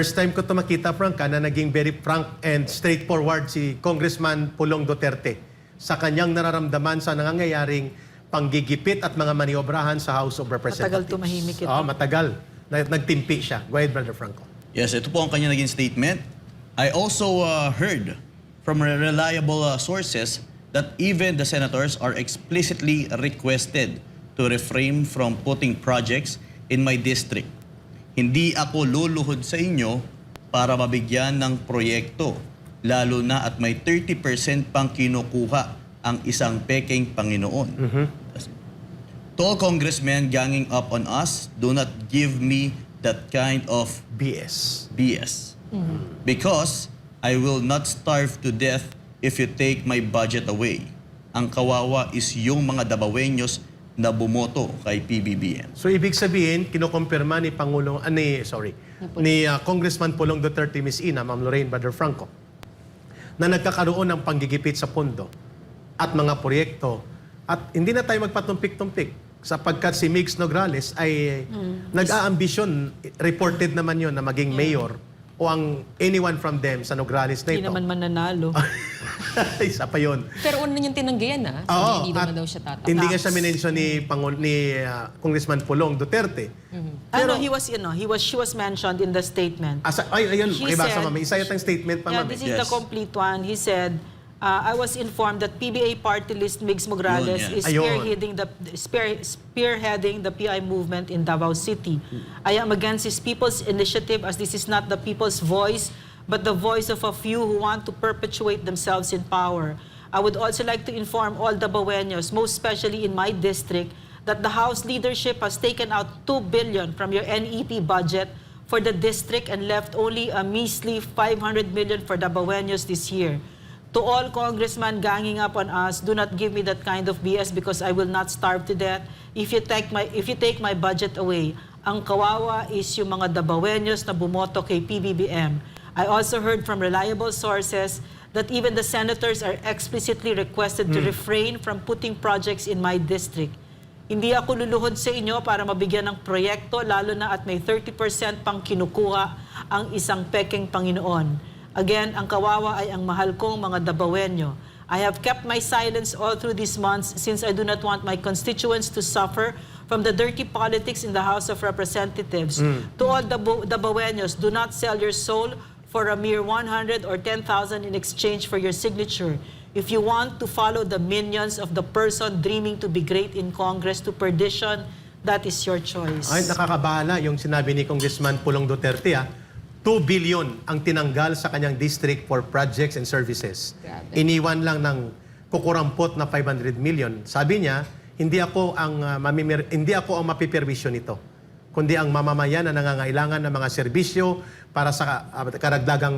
First time ko ito makita, Frank, na naging very frank and straightforward si Congressman Pulong Duterte sa kanyang nararamdaman sa nangangyayaring panggigipit at mga maniobrahan sa House of Representatives. Matagal tumahimik ito. Matagal. Nagtimpi siya. Go ahead, Brother Franco. Yes, ito po ang kanya naging statement. I also heard from reliable sources that even the senators are explicitly requested to refrain from putting projects in my district. Hindi ako luluhod sa inyo para mabigyan ng proyekto, lalo na at may 30% pang kinukuha ang isang peking Panginoon. To all congressmen ganging up on us, do not give me that kind of BS. Because I will not starve to death if you take my budget away. Ang kawawa is yung mga Dabawenyos na bumoto kay PBBM. So ibig sabihin, kinukumpirma ni Congressman Pulong Duterte, Ms. Ina, Ma'am Lorraine, Brother Franco, na nagkakaroon ng panggigipit sa pondo at mga proyekto at hindi na tayo magpatumpik-tumpik sapagkat si Migs Nograles ay nag-aambisyon, reported naman yun na maging mayor o ang anyone from them sa Nograles na Hindi ito. naman mananalo. Isa pa yun. Pero una niyang tinanggihan Oo, hindi at naman daw siya tatanggap. hindi nga siya minention ni Congressman Pulong Duterte. Pero she was mentioned in the statement. Ayun, He ibasa said- ma'am. Isa yatang statement pa, Yeah, ma'am. this is the complete one. He said, I was informed that PBA party list Migs Morales Yun, is Ayun. spearheading the PI movement in Davao City. I am against this people's initiative as this is not the people's voice, but the voice of a few who want to perpetuate themselves in power. I would also like to inform all Dabaweños, most especially in my district, that the House leadership has taken out 2 billion from your NEP budget for the district and left only a measly 500 million for Dabaweños this year. To all congressmen ganging up on us, do not give me that kind of BS because I will not starve to death if you take my budget away. Ang kawawa is yung mga Dabaweños na bumoto kay PBBM. I also heard from reliable sources that even the senators are explicitly requested to refrain from putting projects in my district. Hindi ako luluhod sa inyo para mabigyan ng proyekto, lalo na at may 30% pang kinukuha ang isang peking Panginoon. Again, ang kawawa ay ang mahal kong mga Dabaweño. I have kept my silence all through these months since I do not want my constituents to suffer from the dirty politics in the House of Representatives. To all Dabaweños, do not sell your soul for a mere 100 or 10,000 in exchange for your signature. If you want to follow the minions of the person dreaming to be great in Congress to perdition, that is your choice. Ay, nakakabahala yung sinabi ni Congressman Pulong Duterte. 2 billion ang tinanggal sa kanyang district for projects and services. Grabe. Iniwan lang ng kukurampot na 500 million. Sabi niya, hindi ako ang mapiperwisyo nito, kundi ang mamamayan na nangangailangan ng mga serbisyo para sa karagdagang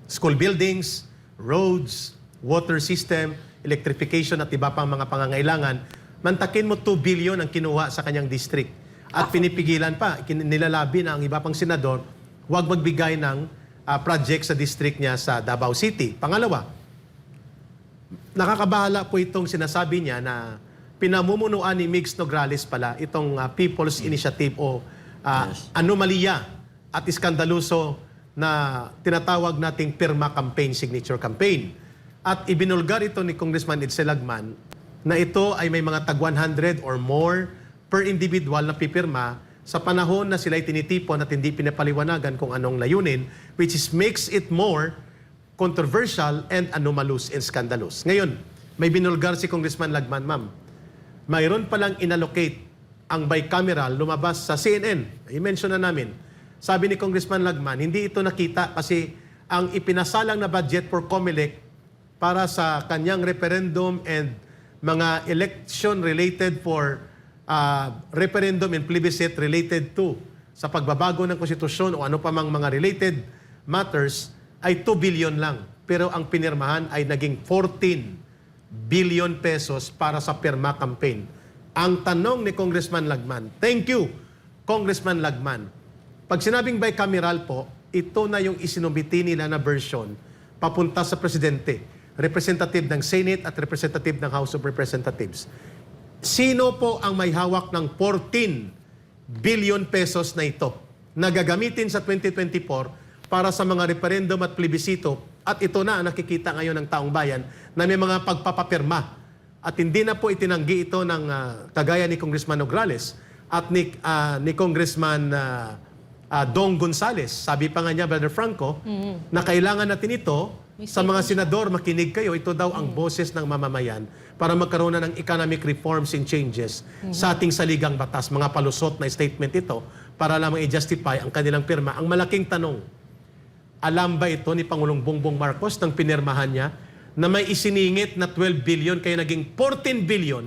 school buildings, roads, water system, electrification at iba pang mga pangangailangan. Mantakin mo 2 billion ang kinuha sa kanyang district. At pinipigilan pa, nilalabi na ang iba pang senador, huwag magbigay ng project sa district niya sa Davao City. Pangalawa, nakakabahala po itong sinasabi niya na pinamumunuan ni Migs Nograles pala itong People's Initiative o anomalya at iskandaluso na tinatawag nating Pirma Campaign, Signature Campaign. At ibinulgar ito ni Congressman Edsel Lagman na ito ay may mga tag 100 or more per individual na pipirma sa panahon na sila'y tinitipon at hindi pinapaliwanagan kung anong layunin, which is makes it more controversial and anomalous and scandalous. Ngayon, may binulgar si Congressman Lagman, ma'am. Mayroon palang inallocate ang bicameral lumabas sa CNN. I-mention na namin. Sabi ni Congressman Lagman, hindi ito nakita kasi ang ipinasalang na budget for COMELEC para sa kanyang referendum and mga election related for referendum and plebiscite related to sa pagbabago ng konstitusyon o ano pa mang mga related matters ay 2 billion lang. Pero ang pinirmahan ay naging 14 billion pesos para sa Pirma Campaign. Ang tanong ni Congressman Lagman, thank you, Congressman Lagman. Pag sinabing bicameral po, ito na yung isinumiti nila na version papunta sa Presidente, representative ng Senate at representative ng House of Representatives. Sino po ang may hawak ng 14 billion pesos na ito? na gagamitin sa 2024 para sa mga referendum at plebisito. At ito na nakikita ngayon ng taong bayan na may mga pagpapapirma. At hindi na po itinanggi ito ng kagaya ni Congressman Nograles at ni Congressman Dong Gonzales. Sabi pa nga niya, Brother Franco, na kailangan natin ito sa mga senador, makinig kayo. Ito daw ang boses ng mamamayan para magkaroon na ng economic reforms and changes sa ating saligang batas. Mga palusot na statement ito para lamang i-justify ang kanilang pirma. Ang malaking tanong, alam ba ito ni Pangulong Bongbong Marcos nang pinirmahan niya na may isiningit na 12 billion kaya naging 14 billion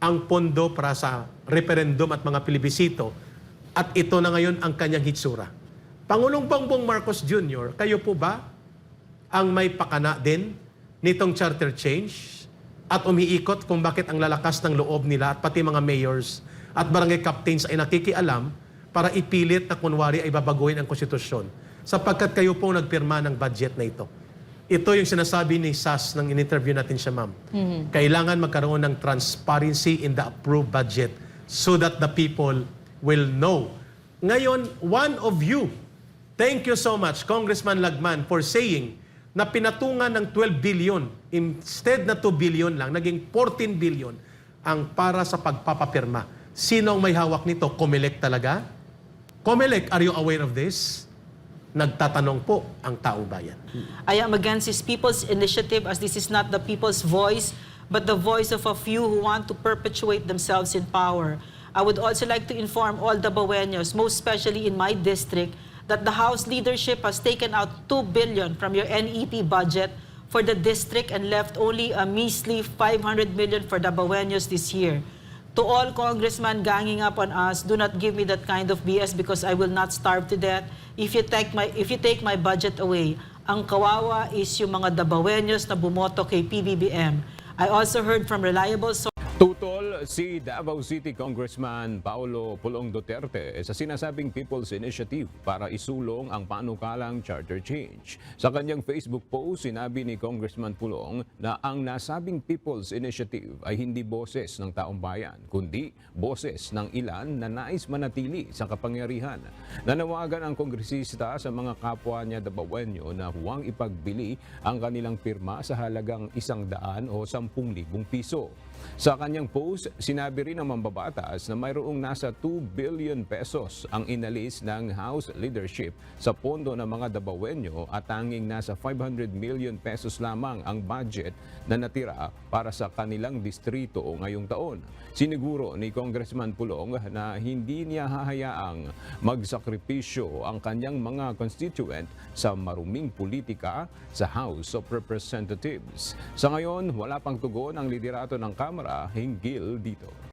ang pondo para sa referendum at mga plebisito. At ito na ngayon ang kanyang hitsura. Pangulong Bongbong Marcos Jr., kayo po ba ang may pakana din nitong charter change at umiikot kung bakit ang lalakas ng loob nila at pati mga mayors at barangay captains ay nakikialam para ipilit na kunwari ay babaguhin ang konstitusyon sapagkat kayo po nagpirma ng budget na ito. Ito yung sinasabi ni SAS nang in-interview natin siya, ma'am. Kailangan magkaroon ng transparency in the approved budget so that the people will know. Ngayon, one of you, thank you so much, Congressman Lagman, for saying na pinatungan ng 12 billion, instead na 2 billion lang, naging 14 billion ang para sa pagpapapirma. Sino ang may hawak nito? COMELEC talaga? COMELEC, are you aware of this? Nagtatanong po ang taong bayan. I am against this people's initiative as this is not the people's voice, but the voice of a few who want to perpetuate themselves in power. I would also like to inform all Dabaweños, most especially in my district, that the House leadership has taken out 2 billion from your NEP budget for the district and left only a measly 500 million for Dabaweños this year. To all congressmen ganging up on us, do not give me that kind of BS because I will not starve to death if you take my budget away. Ang kawawa is yung mga Dabaweños na bumoto kay PBBM. I also heard from reliable sources. Tutol si Davao City Congressman Paulo Pulong Duterte sa sinasabing People's Initiative para isulong ang panukalang charter change. Sa kanyang Facebook post, sinabi ni Congressman Pulong na ang nasabing People's Initiative ay hindi boses ng taong bayan, kundi boses ng ilan na nais manatili sa kapangyarihan. Nanawagan ang kongresista sa mga kapwa niya Dabaweño na huwag ipagbili ang kanilang pirma sa halagang 100 o 10,000 piso. Sa kanyang post, sinabi rin ng mambabatas na mayroong nasa 2 billion pesos ang inalis ng House leadership sa pondo ng mga Dabaweño at tanging nasa 500 million pesos lamang ang budget na natira para sa kanilang distrito ngayong taon. Siniguro ni Congressman Pulong na hindi niya hahayaang magsakripisyo ang kanyang mga constituent sa maruming politika sa House of Representatives. Sa ngayon, wala pang tugon ang liderato ng Kamara hinggil dito.